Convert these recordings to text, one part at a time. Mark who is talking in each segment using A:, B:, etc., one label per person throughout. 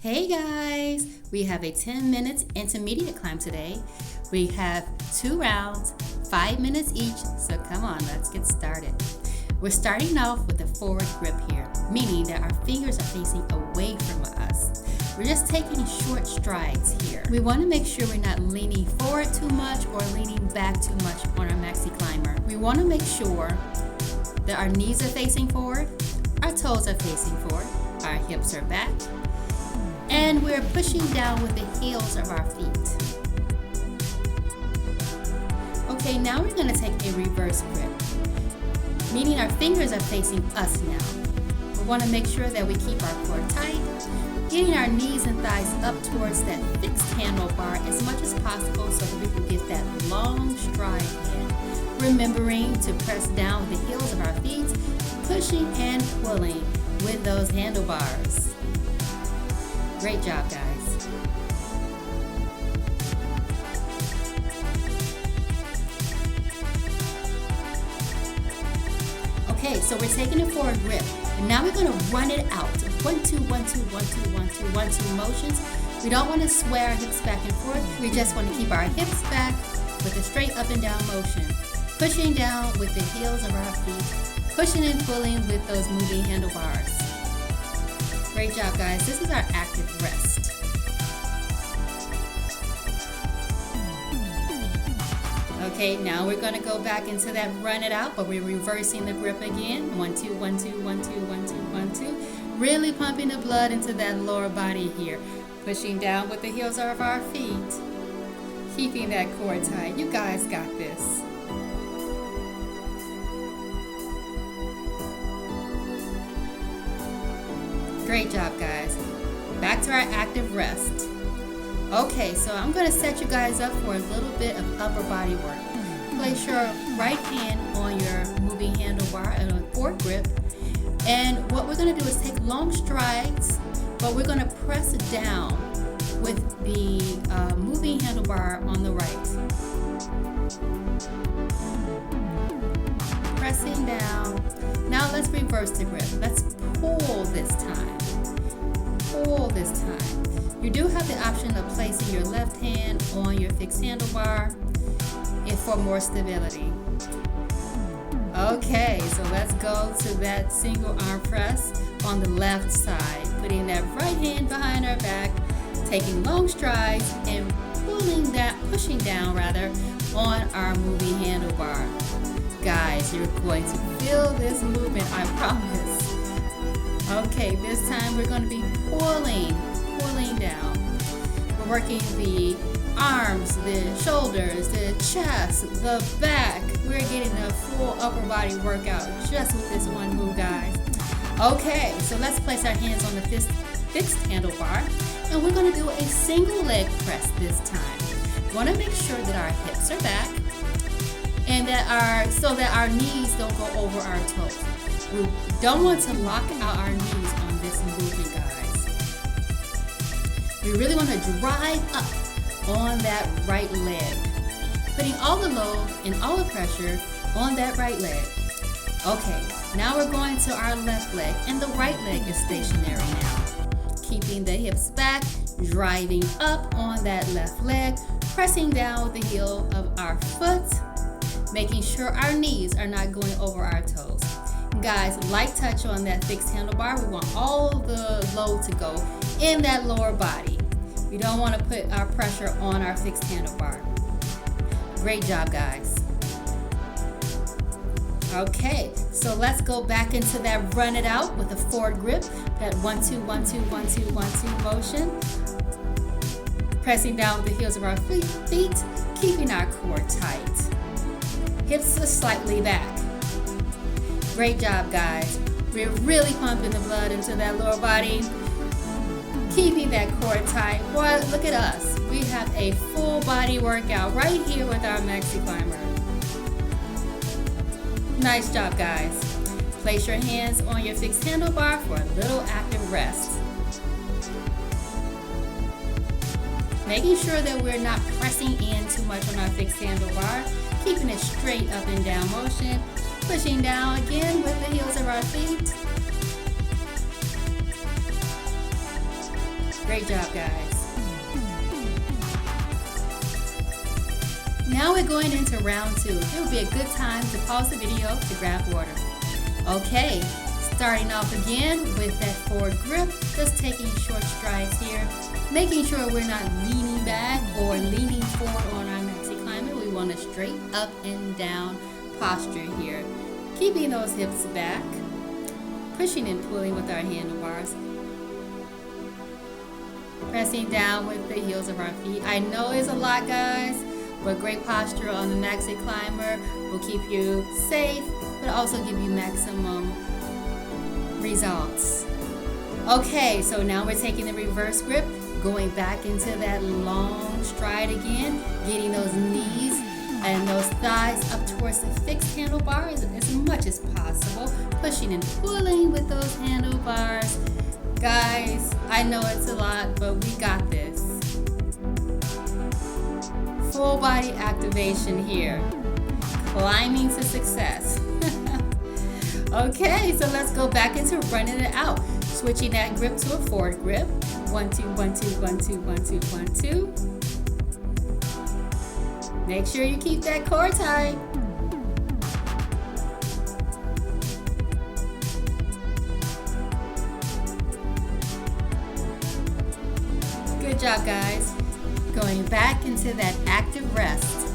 A: Hey guys, we have a 10 minutes intermediate climb today. We have 2 rounds, 5 minutes each, so come on, let's get started. We're starting off with a forward grip here, meaning that our fingers are facing away from us. We're just taking short strides here. We want to make sure we're not leaning forward too much or leaning back too much on our maxi climber. We want to make sure that our knees are facing forward, our toes are facing forward, our hips are back, and we're pushing down with the heels of our feet. Okay, now we're going to take a reverse grip, meaning our fingers are facing us now. We want to make sure that we keep our core tight, getting our knees and thighs up towards that fixed handlebar as much as possible so that we can get that long stride in. Remembering to press down with the heels of our feet, pushing and pulling with those handlebars. Great job, guys. Okay, so we're taking a forward grip, and now we're going to run it out. 1, 2, 1, 2, 1, 2, 1, 2, 1, 2 motions. We don't want to sway our hips back and forth. We just want to keep our hips back with a straight up and down motion. Pushing down with the heels of our feet, pushing and pulling with those moving handlebars. Great job, guys. This is our active rest. Okay, now we're going to go back into that run it out, but we're reversing the grip again. 1, 2, 1, 2, 1, 2, 1, 2, 1, 2. Really pumping the blood into that lower body here. Pushing down with the heels of our feet. Keeping that core tight. You guys got this. Great job, guys. Back to our active rest. Okay, so I'm going to set you guys up for a little bit of upper body work. Place your right hand on your moving handlebar and a forward grip. And what we're going to do is take long strides, but we're going to press down with the moving handlebar on the right. Pressing down. Now let's reverse the grip. Let's pull this time. Pull this time. You do have the option of placing your left hand on your fixed handlebar for more stability. Okay, so let's go to that single arm press on the left side. Putting that right hand behind our back, taking long strides and pushing down on our moving handlebar. Guys, you're going to feel this movement, I promise. Okay, this time we're going to be pulling down. We're working the arms, the shoulders, the chest, the back. We're getting a full upper body workout just with this one move, guys. Okay, so let's place our hands on the fixed handlebar, and we're going to do a single leg press this time. Want to make sure that our hips are back and so that our knees don't go over our toes. We don't want to lock out our knees on this movement, guys. We really want to drive up on that right leg, putting all the load and all the pressure on that right leg. Okay, now we're going to our left leg, and the right leg is stationary now. Keeping the hips back, driving up on that left leg, pressing down with the heel of our foot, making sure our knees are not going over our toes. Guys, light touch on that fixed handlebar. We want all the load to go in that lower body. We don't want to put our pressure on our fixed handlebar. Great job, guys. Okay, so let's go back into that run it out with a forward grip, that 1, 2, 1, 2, 1, 2, 1, 2 motion. Pressing down with the heels of our feet, keeping our core tight. Hips are slightly back. Great job, guys. We're really pumping the blood into that lower body, keeping that core tight. Boy, look at us. We have a full body workout right here with our maxi climber. Nice job, guys. Place your hands on your fixed handlebar for a little active rest. Making sure that we're not pressing in too much on our fixed handlebar, keeping it straight up and down motion. Pushing down again with the heels of our feet. Great job, guys. Now we're going into round 2. It would be a good time to pause the video to grab water. Okay, starting off again with that forward grip, just taking short strides here, making sure we're not leaning back or leaning forward on our maxi climber. We want a straight up and down posture here. Keeping those hips back, pushing and pulling with our handlebars. Pressing down with the heels of our feet. I know it's a lot, guys, but great posture on the maxi climber will keep you safe, but also give you maximum results. Okay, so now we're taking the reverse grip, going back into that long stride again, getting those knees and those thighs up towards the fixed handlebars as much as possible, pushing and pulling with those handlebars. Guys, I know it's a lot, but we got this. Full body activation here. Climbing to success. Okay, so let's go back into running it out. Switching that grip to a forward grip. 1, 2, 1, 2, 1, 2, 1, 2, 1, 2. Make sure you keep that core tight. Good job, guys. Going back into that active rest.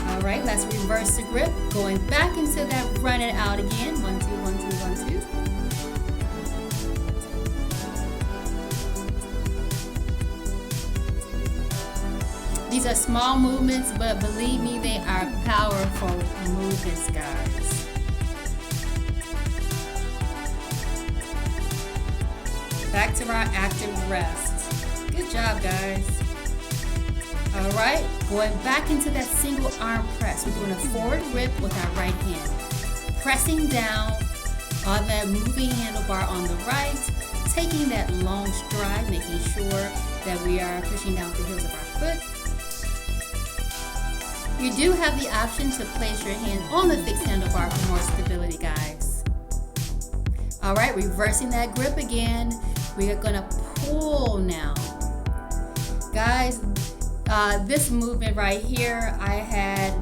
A: All right, let's reverse the grip. Going back into that run it out again. 1, 2, 1, 2, 1, 2. These are small movements, but believe me, they are powerful movements, guys. Back to our active rest. Good job, guys. All right, going back into that single arm press. We're doing a forward grip with our right hand. Pressing down on that moving handlebar on the right, taking that long stride, making sure that we are pushing down with the heels of our foot. You do have the option to place your hand on the fixed handlebar for more stability, guys. All right, reversing that grip again. We are gonna pull now. Guys, this movement right here, I had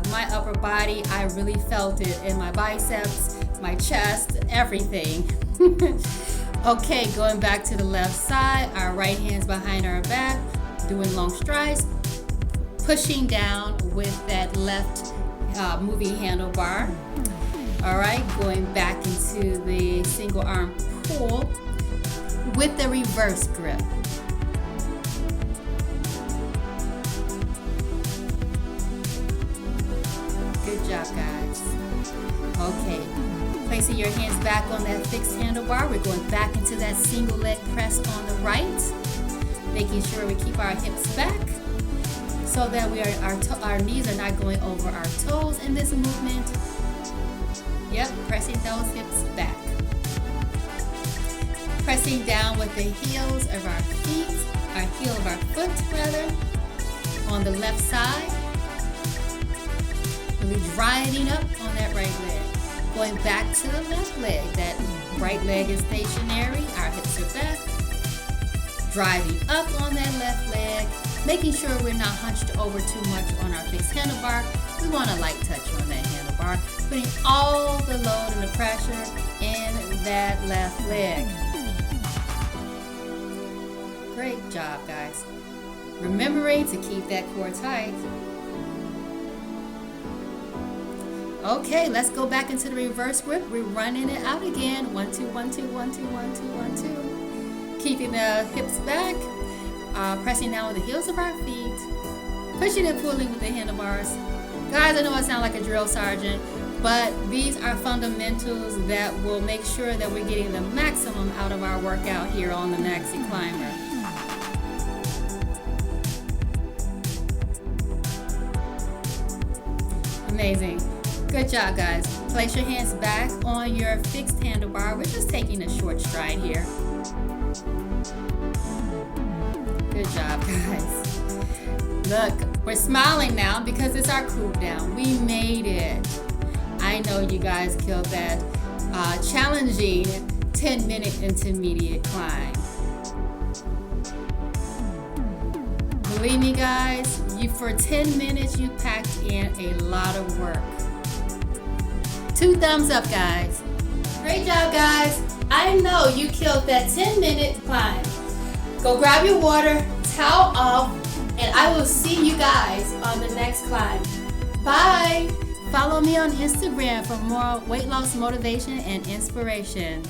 A: my upper body, I really felt it in my biceps, my chest, everything. Okay, going back to the left side, our right hand's behind our back, doing long strides, pushing down with that left moving handlebar. All right, going back into the single arm pull with the reverse grip. Good job, guys. Okay, placing your hands back on that fixed handlebar. We're going back into that single leg press on the right, making sure we keep our hips back so that our knees are not going over our toes in this movement. Yep, pressing those hips back. Pressing down with the heels of our feet, our heel of our foot rather, on the left side. Really driving up on that right leg. Going back to the left leg. That right leg is stationary, our hips are back. Driving up on that left leg, making sure we're not hunched over too much on our fixed handlebar. We want a light touch on that handlebar, putting all the load and the pressure in that left leg. Great job, guys. Remembering to keep that core tight. Okay, let's go back into the reverse grip. We're running it out again. 1, 2, 1, 2, 1, 2, 1, 2, 1, 2. Keeping the hips back, pressing down with the heels of our feet, pushing and pulling with the handlebars. Guys, I know I sound like a drill sergeant, but these are fundamentals that will make sure that we're getting the maximum out of our workout here on the Maxi Climber. Amazing. Good job, guys. Place your hands back on your fixed handlebar. We're just taking a short stride here. Good job, guys. Look, we're smiling now because it's our cool down. We made it. I know you guys killed that challenging 10-minute intermediate climb. Believe me guys, for 10 minutes you packed in a lot of work. 2 thumbs up guys. Great job guys. I know you killed that 10-minute climb. Go grab your water, towel off, and I will see you guys on the next climb. Bye. Follow me on Instagram for more weight loss motivation and inspiration.